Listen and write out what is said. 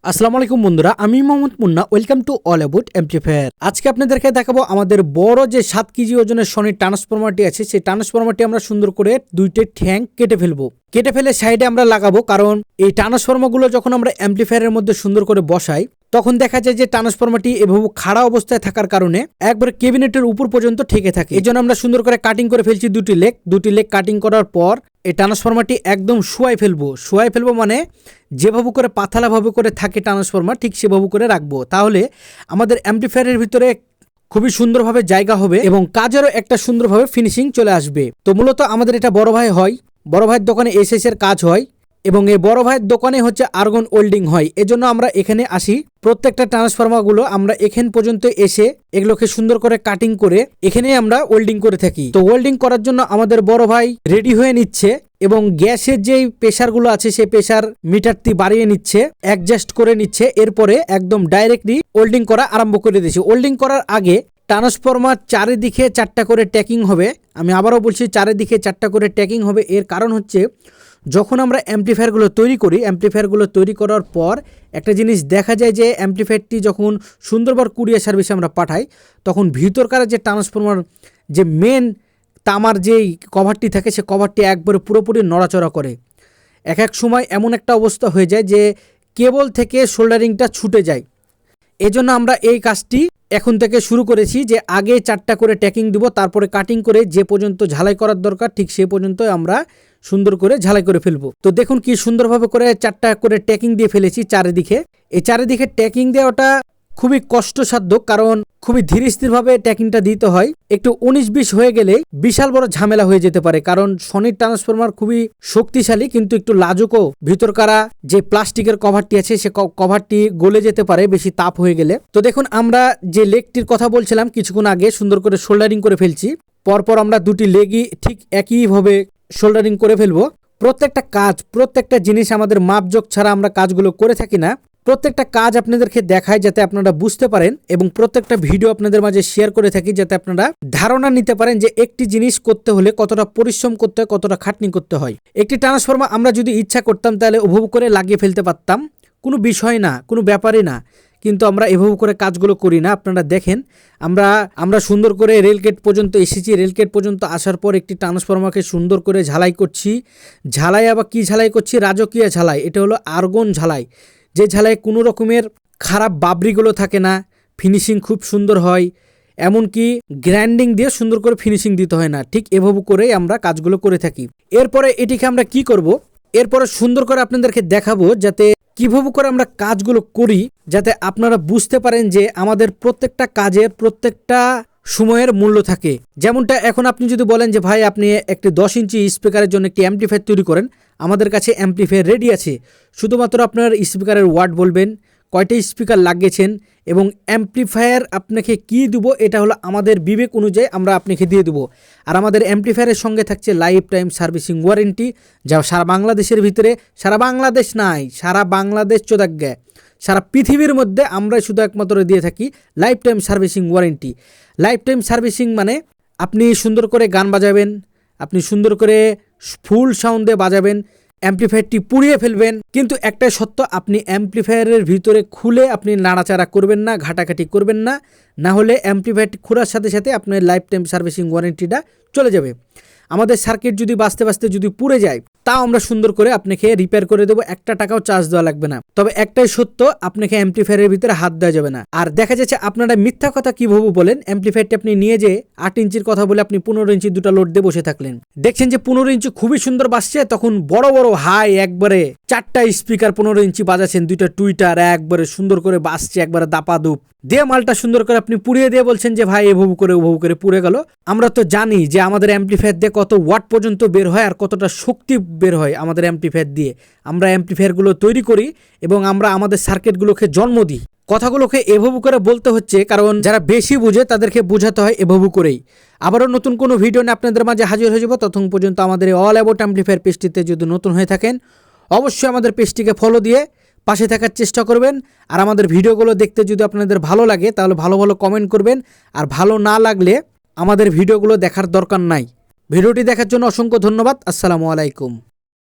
আসসালামু আলাইকুম বন্ধুরা, আমি Mohammad Munna. Welcome to all about amplifier. আজকে আপনাদেরকে দেখাবো আমাদের বড় যে 7 কেজি ওজনের সনি ট্রান্সফরমারটি আছে, সেই ট্রান্সফরমারটি আমরা সুন্দর করে দুইটা ঠ্যাং কেটে ফেলবো। কেটে ফেলে সাইডে আমরা লাগাবো, কারণ এই ট্রান্সফরমারগুলো যখন আমরা এমপ্লিফায়ারের মধ্যে সুন্দর করে বসাই তখন দেখা যায় যে ট্রান্সফরমারটি এভাবে খাড়া অবস্থায় থাকার কারণে একবার ক্যাবিনেটের উপর পর্যন্ত ঠেকে থাকে। এই জন্য আমরা সুন্দর করে কাটিং করে ফেলছি দুটি লেগ কাটিং করার পর এই ট্রান্সফরমারটি একদম শুয়াই ফেলবো মানে যেভাবে করে পাতলাভাবে করে থাকে ট্রান্সফরমার ঠিক সেভাবে করে রাখবো। তাহলে আমাদের অ্যাম্পলিফায়ারের ভিতরে খুবই সুন্দরভাবে জায়গা হবে এবং কাজেরও একটা সুন্দরভাবে ফিনিশিং চলে আসবে। তো মূলত আমাদের এটা বড় ভাইয়ের দোকানে এসএস এর কাজ হয় এবং এই বড় ভাইয়ের দোকানে হচ্ছে আর্গন ওয়েল্ডিং হয়। এজন্য আমরা এখানে আসি, প্রত্যেকটা ট্রান্সফরমারগুলো আমরা এখান পর্যন্ত এসে এগুলোকে সুন্দর করে কাটিং করে এখানে আমরা ওয়েল্ডিং করে থাকি। তো ওয়েল্ডিং করার জন্য আমাদের বড় ভাই রেডি হয়ে নিচ্ছে এবং গ্যাসের যেই প্রেসারগুলো আছে সেই প্রেসার মিটারটি বাড়িয়ে নিচ্ছে, অ্যাডজাস্ট করে নিচ্ছে। এরপরে একদম ডাইরেক্টলি ওয়েল্ডিং করা আরম্ভ করে দিয়েছে। ওয়েল্ডিং করার আগে ট্রান্সফরমার চারিদিকে 4টা করে ট্যাকিং হবে। আমি আবারও বলছি, চারিদিকে 4টা করে ট্যাকিং হবে। এর কারণ হচ্ছে যখন আমরা অ্যাম্পলিফায়ারগুলো তৈরি করার পর একটা জিনিস দেখা যায় যে অ্যাম্পলিফায়ারটি যখন সুন্দরভাবে কুরিয়ার সার্ভিসে আমরা পাঠাই তখন ভিতরকার যে ট্রান্সফরমার যে মেন তামার যেই কভারটি থাকে সে কভারটি একবারে পুরোপুরি নড়াচড়া করে। এক সময় এমন একটা অবস্থা হয়ে যায় যে কেবল থেকে সোল্ডারিংটা ছুটে যায়। এজন্য আমরা এই কাজটি এখন থেকে শুরু করেছি যে আগে 4টা করে ট্যাকিং দিব, তারপরে কাটিং করে যে পর্যন্ত ঝালাই করার দরকার ঠিক সে পর্যন্ত আমরা সুন্দর করে ঝালাই করে ফেলবো। তো দেখুন কি সুন্দরভাবে করে 4টা করে ট্যাকিং দিয়ে ফেলেছি চারিদিকে। এই চারিদিকে ট্যাকিং দেওয়াটা খুবই কষ্টসাধ্য, কারণ খুবই ধীরে স্থিরভাবে ট্যাকিংটা দিতে হয়। একটু 19-20 হয়ে গেলে বিশাল বড় ঝামেলা হয়ে যেতে পারে, কারণ সনির ট্রান্সফরমার খুবই শক্তিশালী কিন্তু একটু লাজুকও। ভিতরকারা যে প্লাস্টিকের কভারটি আছে সে কভারটি গলে যেতে পারে বেশি তাপ হয়ে গেলে। তো দেখুন আমরা যে লেগটির কথা বলছিলাম কিছুক্ষণ আগে সুন্দর করে সোল্ডারিং করে ফেলছি। পরপর আমরা দুটি লেগই ঠিক একইভাবে সোল্ডারিং করে ফেলবো। প্রত্যেকটা জিনিস আমাদের মাপজোক ছাড়া আমরা কাজগুলো করে থাকি না। প্রত্যেকটা কাজ আপনাদেরকে দেখায় যাতে আপনারা বুঝতে পারেন এবং প্রত্যেকটা ভিডিও আপনাদের মাঝে শেয়ার করে থাকি যাতে আপনারা ধারণা নিতে পারেন যে একটি জিনিস করতে হলে কতটা পরিশ্রম করতে হয়, কতটা খাটনি করতে হয়। একটি ট্রান্সফরমার আমরা যদি ইচ্ছা করতাম তাহলে ওভাবে করে লাগিয়ে ফেলতে পারতাম, কোনো বিষয় না, কোনো ব্যাপারই না, কিন্তু আমরা এভাবে করে কাজগুলো করি না। আপনারা দেখেন আমরা সুন্দর করে রেলগেট পর্যন্ত এসেছি। রেলগেট পর্যন্ত আসার পর একটি ট্রান্সফরমারকে সুন্দর করে ঝালাই করছি। আবার কি ঝালাই করছি? রাজকীয় ঝালাই। এটা হলো আর্গন ঝালাই, যে ঝালাই কোনো রকমের খারাপ বাবরিগুলো থাকে না, ফিনিশিং খুব সুন্দর হয়, এমনকি গ্রাইন্ডিং দিয়ে সুন্দর করে ফিনিশিং দিতে হয় না। ঠিক এভাবে করেই আমরা কাজগুলো করে থাকি। এরপরে এটিকে আমরা কি করব, এরপরে সুন্দর করে আপনাদেরকে দেখাবো যাতে কিভাবে করে আমরা কাজগুলো করি, যাতে আপনারা বুঝতে পারেন যে আমাদের প্রত্যেকটা কাজের প্রত্যেকটা সময়ের মূল্য থাকে। যেমনটা এখন আপনি যদি বলেন যে ভাই আপনি একটি 10 ইঞ্চি স্পিকারের জন্য একটি অ্যাম্পলিফায়ার তৈরি করেন, আমাদের কাছে অ্যাম্পলিফায়ার রেডি আছে। শুধুমাত্র আপনার স্পিকারের ওয়ার্ড বলবেন, কয়টা স্পিকার লাগিয়েছেন এবং অ্যাম্পলিফায়ার আপনাকে কি দেব এটা হলো আমাদের বিবেক অনুযায়ী আমরা আপনাকে দিয়ে দেবো। আর আমাদের অ্যাম্পলিফায়ারের সঙ্গে থাকছে লাইফ টাইম সার্ভিসিং ওয়ারেন্টি, যা সারা বাংলাদেশের ভিতরে, সারা বাংলাদেশ নাই, সারা বাংলাদেশ চোদাজ্ঞা, সারা পৃথিবীর মধ্যে আমরা শুধু একমাত্র দিয়ে থাকি life time servicing warranty. Life time servicing মানে আপনি সুন্দর করে গান বাজাবেন, আপনি সুন্দর করে ফুল সাউন্ডে বাজাবেন, অ্যাম্পলিফায়ারটি পুড়িয়ে ফেলবেন, কিন্তু একটাই সত্য, আপনি অ্যাম্পলিফায়ারের ভিতরে খুলে আপনি নাড়াচাড়া করবেন না, ঘাটাঘাটি করবেন না, না হলে অ্যাম্পলিফায়ারটি খোলার সাথে সাথে আপনার লাইফ টাইম সার্ভিসিং ওয়ারেন্টিটা চলে যাবে। আমাদের সার্কিট যদি বাঁচতে যদি পুড়ে যায় তাও আমরা সুন্দর করে আপনাকে রিপেয়ার করে দেবো, 1 টাকাও চার্জ দেওয়া লাগবে না। তবে একটাই সত্য, আপনাকে অ্যাম্পলিফায়ারের ভিতরে হাত দেওয়া যাবে না। আর দেখা যাচ্ছে আপনারা মিথ্যা কথা কিভাবে বলেন, অ্যাম্পলিফায়ারটি আপনি নিয়ে যে 8 ইঞ্চির কথা বলে আপনি 15 ইঞ্চি দুটো লোড দিয়ে বসে থাকলেন, দেখছেন যে 15 ইঞ্চি খুবই সুন্দর বাজছে, তখন বড় বড় হাই একবারে 4টা স্পিকার 15 ইঞ্চি বাজাচ্ছেন, 2টা টুইটার একবারে সুন্দর করে বাজছে, একবারে দাপাদুপ দিয়ে মালটা সুন্দর করে আপনি পুড়িয়ে দিয়ে বলছেন যে ভাই এভাবে করে পুড়ে গেল। আমরা তো জানি যে আমাদের অ্যাম্পলিফায়ার দিয়ে কত ওয়াট পর্যন্ত বের হয় আর কতটা শক্তি বের হয় আমাদের অ্যাম্পলিফায়ার দিয়ে। আমরা অ্যাম্পলিফায়ারগুলো তৈরি করি এবং আমরা আমাদের সার্কিটগুলোকে জন্ম দিই। কথাগুলোকে এভাবে করে বলতে হচ্ছে কারণ যারা বেশি বুঝে তাদেরকে বোঝাতে হয় এভাবে করেই। আবারও নতুন কোনো ভিডিও নিয়ে আপনাদের মাঝে হাজির হয়ে যাব। ততক্ষণ পর্যন্ত আমাদের অল অ্যাবাউট অ্যাম্পলিফায়ার পেজটিতে যদি নতুন হয়ে থাকেন অবশ্যই আমাদের পেজটিকে ফলো দিয়ে পাশে থাকার চেষ্টা করবেন। আর আমাদের ভিডিওগুলো দেখতে যদি আপনাদের ভালো লাগে তাহলে ভালো কমেন্ট করবেন, আর ভালো না লাগলে আমাদের ভিডিওগুলো দেখার দরকার নাই। ভিডিওটি দেখার জন্য অসংখ্য ধন্যবাদ। আসসালামু আলাইকুম।